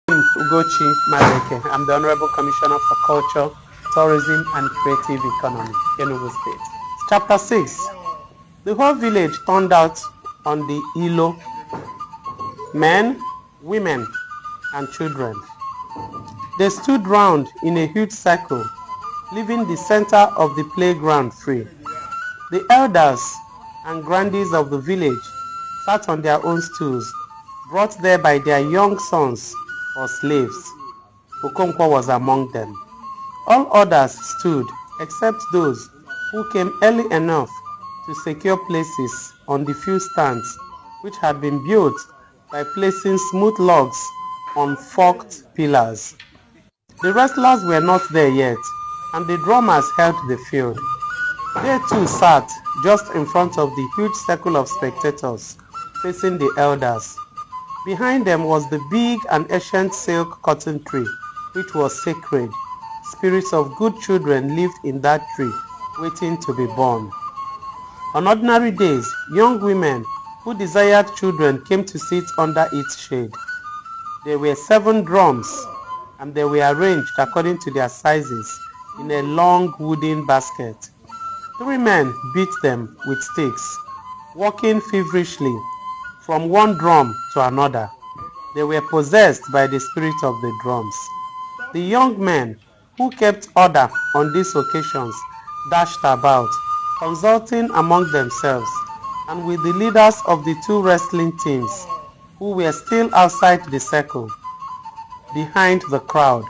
Ugochi Madueke. I'm the Honourable Commissioner for Culture, Tourism and Creative Economy, Enugu State. Chapter 6. The whole village turned out on the Ilo, men, women, and children. They stood round in a huge circle, leaving the center of the playground free. The elders and grandees of the village sat on their own stools, brought there by their young sons or slaves. Okonkwo was among them. All others stood, except those who came early enough to secure places on the few stands which had been built by placing smooth logs on forked pillars. The wrestlers were not there yet, and the drummers held the field. They too sat just in front of the huge circle of spectators, facing the elders. Behind them was the big and ancient silk cotton tree, which was sacred. Spirits of good children lived in that tree, waiting to be born. On ordinary days, young women who desired children came to sit under its shade. There were 7 drums, and they were arranged according to their sizes in a long wooden basket. 3 men beat them with sticks, walking feverishly from one drum to another. They were possessed by the spirit of the drums. The young men who kept order on these occasions dashed about, consulting among themselves and with the leaders of the 2 wrestling teams, who were still outside the circle, behind the crowd.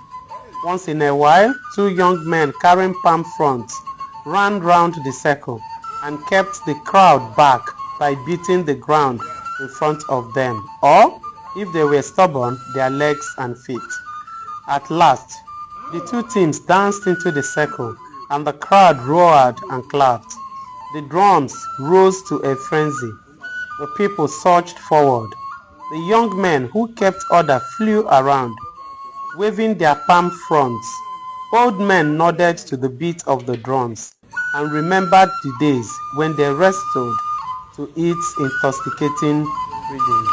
Once in a while, 2 young men carrying palm fronds ran round the circle and kept the crowd back by beating the ground in front of them, or, if they were stubborn, their legs and feet. At last, the 2 teams danced into the circle, and the crowd roared and clapped. The drums rose to a frenzy. The people surged forward. The young men who kept order flew around, waving their palm fronds. Old men nodded to the beat of the drums and remembered the days when they wrestled to its intoxicating rhythm.